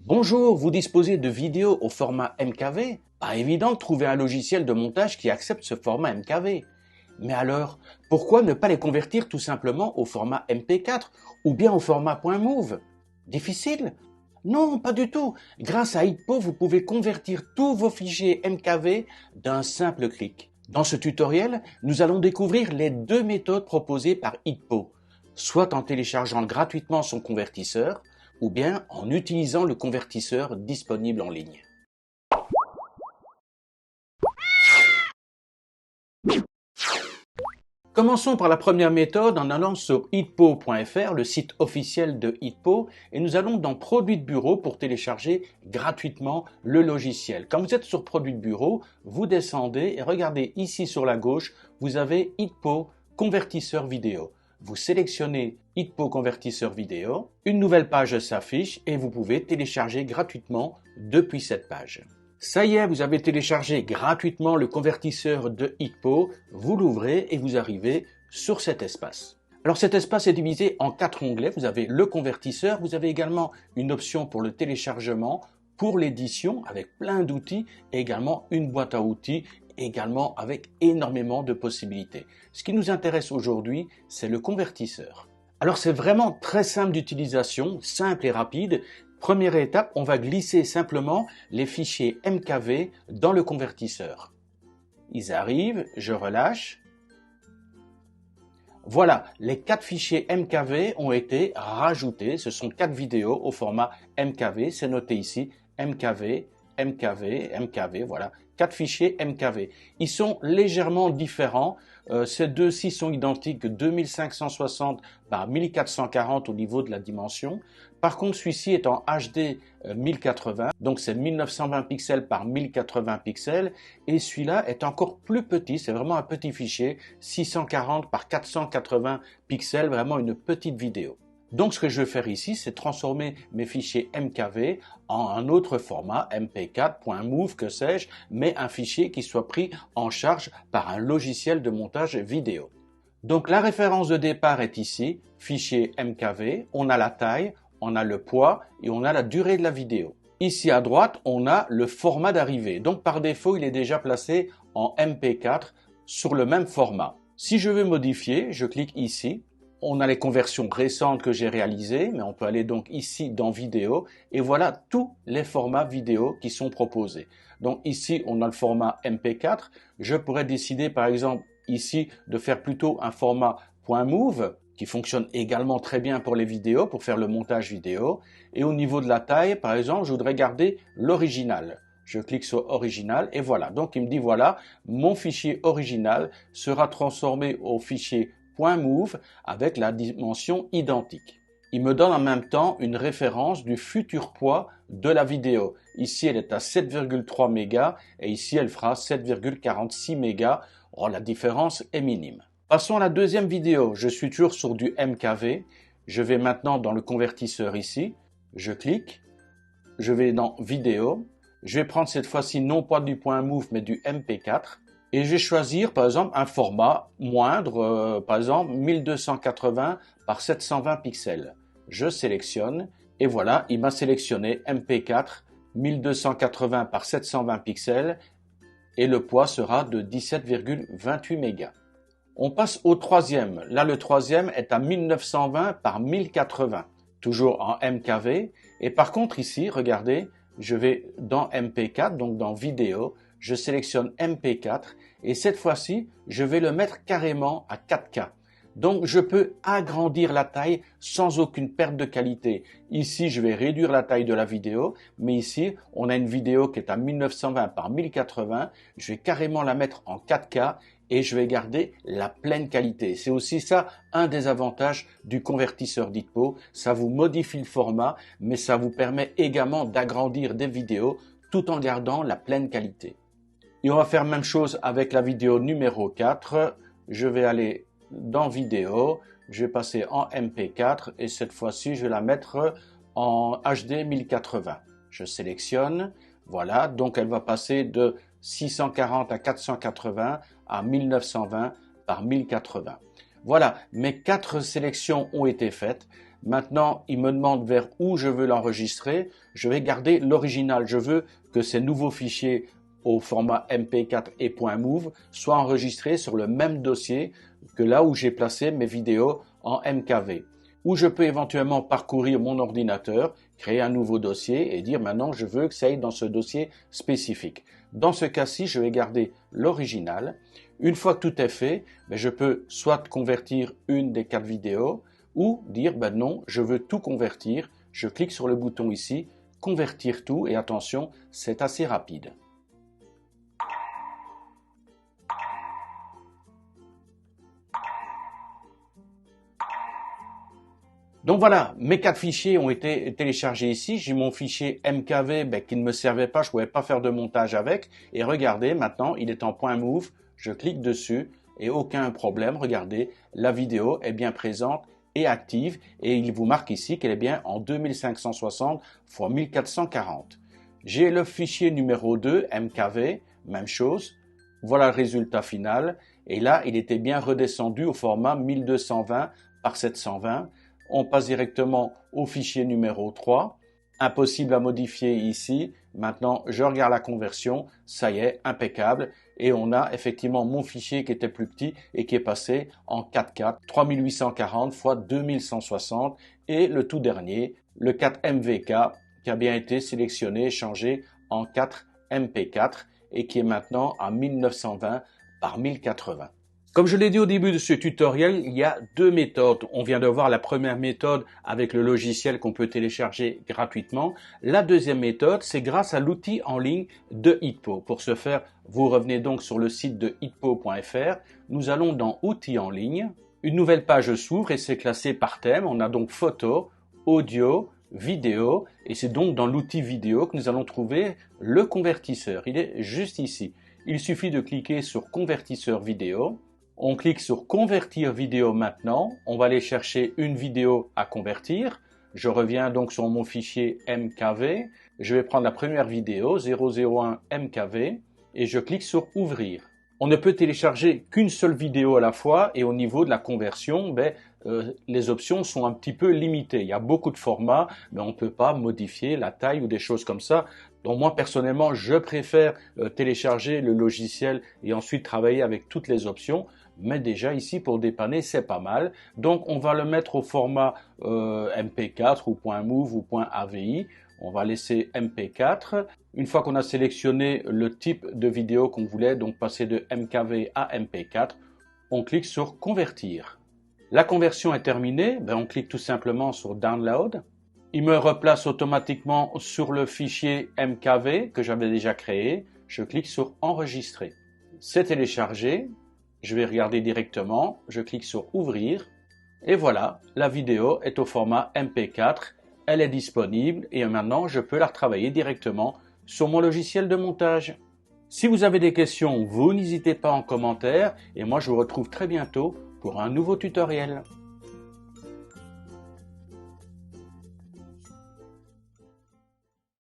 Bonjour, vous disposez de vidéos au format MKV? Pas évident de trouver un logiciel de montage qui accepte ce format MKV. Mais alors, pourquoi ne pas les convertir tout simplement au format MP4 ou bien au format .mov? Difficile? Non, pas du tout. Grâce à Hitpo, vous pouvez convertir tous vos fichiers MKV d'un simple clic. Dans ce tutoriel, nous allons découvrir les deux méthodes proposées par Hitpo, soit en téléchargeant gratuitement son convertisseur, ou bien en utilisant le convertisseur disponible en ligne. Commençons par la première méthode en allant sur hitpo.fr, le site officiel de Hitpo, et nous allons dans Produits de bureau pour télécharger gratuitement le logiciel. Quand vous êtes sur Produits de bureau, vous descendez et regardez ici sur la gauche, vous avez Hitpo convertisseur vidéo. Vous sélectionnez Hitpo convertisseur vidéo, une nouvelle page s'affiche et vous pouvez télécharger gratuitement depuis cette page. Ça y est, vous avez téléchargé gratuitement le convertisseur de Hitpo, vous l'ouvrez et vous arrivez sur cet espace. Alors cet espace est divisé en 4 onglets, vous avez le convertisseur, vous avez également une option pour le téléchargement, pour l'édition avec plein d'outils et également une boîte à outils également avec énormément de possibilités. Ce qui nous intéresse aujourd'hui, c'est le convertisseur. Alors c'est vraiment très simple d'utilisation, simple et rapide. Première étape, on va glisser simplement les fichiers MKV dans le convertisseur. Ils arrivent, je relâche. Voilà, les 4 fichiers MKV ont été rajoutés. Ce sont 4 vidéos au format MKV. C'est noté ici, MKV, MKV, MKV, voilà. 4 fichiers MKV. Ils sont légèrement différents. Ces deux-ci sont identiques 2560 par 1440 au niveau de la dimension. Par contre, celui-ci est en HD 1080, donc c'est 1920 pixels par 1080 pixels. Et celui-là est encore plus petit, c'est vraiment un petit fichier, 640 par 480 pixels, vraiment une petite vidéo. Donc ce que je vais faire ici, c'est transformer mes fichiers MKV en un autre format, MP4, .mov, que sais-je, mais un fichier qui soit pris en charge par un logiciel de montage vidéo. Donc la référence de départ est ici, fichier MKV, on a la taille, on a le poids et on a la durée de la vidéo. Ici à droite, on a le format d'arrivée. Donc par défaut, il est déjà placé en MP4 sur le même format. Si je veux modifier, je clique ici. On a les conversions récentes que j'ai réalisées, mais on peut aller donc ici dans vidéo et voilà tous les formats vidéo qui sont proposés. Donc ici, on a le format MP4. Je pourrais décider par exemple ici de faire plutôt un format .mov qui fonctionne également très bien pour les vidéos, pour faire le montage vidéo. Et au niveau de la taille, par exemple, je voudrais garder l'original. Je clique sur original et voilà. Donc il me dit voilà, mon fichier original sera transformé au fichier .mov avec la dimension identique. Il me donne en même temps une référence du futur poids de la vidéo. Ici, elle est à 7,3 mégas et ici, elle fera 7,46 mégas. Oh, la différence est minime. Passons à la deuxième vidéo. Je suis toujours sur du MKV. Je vais maintenant dans le convertisseur ici. Je clique. Je vais dans vidéo. Je vais prendre cette fois-ci non pas du .mov mais du MP4. Et je vais choisir par exemple un format moindre, par exemple 1280 par 720 pixels. Je sélectionne et voilà, il m'a sélectionné MP4 1280 par 720 pixels et le poids sera de 17,28 mégas. On passe au troisième. Là, le troisième est à 1920 par 1080, toujours en MKV. Et par contre ici, regardez, je vais dans MP4, donc dans vidéo, je sélectionne MP4 et cette fois-ci, je vais le mettre carrément à 4K. Donc, je peux agrandir la taille sans aucune perte de qualité. Ici, je vais réduire la taille de la vidéo, mais ici, on a une vidéo qui est à 1920 par 1080. Je vais carrément la mettre en 4K et je vais garder la pleine qualité. C'est aussi ça, un des avantages du convertisseur d'Hitpo. Ça vous modifie le format, mais ça vous permet également d'agrandir des vidéos tout en gardant la pleine qualité. Et on va faire la même chose avec la vidéo numéro 4. Je vais aller dans vidéo, je vais passer en MP4 et cette fois-ci, je vais la mettre en HD 1080. Je sélectionne, voilà, donc elle va passer de 640 à 480 à 1920 par 1080. Voilà, mes 4 sélections ont été faites. Maintenant, il me demande vers où je veux l'enregistrer. Je vais garder l'original. Je veux que ces nouveaux fichiers au format MP4 et .mov soient enregistrés sur le même dossier que là où j'ai placé mes vidéos en MKV. Ou je peux éventuellement parcourir mon ordinateur, créer un nouveau dossier et dire maintenant je veux que ça aille dans ce dossier spécifique. Dans ce cas-ci, je vais garder l'original. Une fois que tout est fait, je peux soit convertir une des 4 vidéos ou dire non, je veux tout convertir. Je clique sur le bouton ici, convertir tout et attention, c'est assez rapide. Donc voilà, mes 4 fichiers ont été téléchargés ici. J'ai mon fichier MKV qui ne me servait pas, je ne pouvais pas faire de montage avec. Et regardez, maintenant, il est en .mov. Je clique dessus et aucun problème. Regardez, la vidéo est bien présente et active. Et il vous marque ici qu'elle est bien en 2560 x 1440. J'ai le fichier numéro 2, MKV, même chose. Voilà le résultat final. Et là, il était bien redescendu au format 1220 par 720. On passe directement au fichier numéro 3. Impossible à modifier ici. Maintenant, je regarde la conversion. Ça y est, impeccable. Et on a effectivement mon fichier qui était plus petit et qui est passé en 4K, 3840 x 2160. Et le tout dernier, le 4 MVK, qui a bien été sélectionné et changé en 4 MP4 et qui est maintenant à 1920 par 1080. Comme je l'ai dit au début de ce tutoriel, il y a 2 méthodes. On vient de voir la première méthode avec le logiciel qu'on peut télécharger gratuitement. La deuxième méthode, c'est grâce à l'outil en ligne de Hitpo. Pour ce faire, vous revenez donc sur le site de hitpo.fr. Nous allons dans Outils en ligne. Une nouvelle page s'ouvre et c'est classé par thème. On a donc photo, audio, vidéo et c'est donc dans l'outil vidéo que nous allons trouver le convertisseur. Il est juste ici. Il suffit de cliquer sur convertisseur vidéo. On clique sur convertir vidéo maintenant. On va aller chercher une vidéo à convertir. Je reviens donc sur mon fichier MKV. Je vais prendre la première vidéo 001 MKV et je clique sur ouvrir. On ne peut télécharger qu'une seule vidéo à la fois et au niveau de la conversion, les options sont un petit peu limitées. Il y a beaucoup de formats, mais on ne peut pas modifier la taille ou des choses comme ça. Donc moi personnellement, je préfère télécharger le logiciel et ensuite travailler avec toutes les options. Mais déjà ici pour dépanner, c'est pas mal. Donc on va le mettre au format MP4 ou .mov ou .avi. On va laisser MP4. Une fois qu'on a sélectionné le type de vidéo qu'on voulait, donc passer de MKV à MP4, on clique sur convertir. La conversion est terminée, on clique tout simplement sur Download. Il me replace automatiquement sur le fichier MKV que j'avais déjà créé. Je clique sur Enregistrer. C'est téléchargé. Je vais regarder directement. Je clique sur Ouvrir. Et voilà, la vidéo est au format MP4. Elle est disponible et maintenant je peux la retravailler directement sur mon logiciel de montage. Si vous avez des questions, vous n'hésitez pas en commentaire et moi je vous retrouve très bientôt pour un nouveau tutoriel.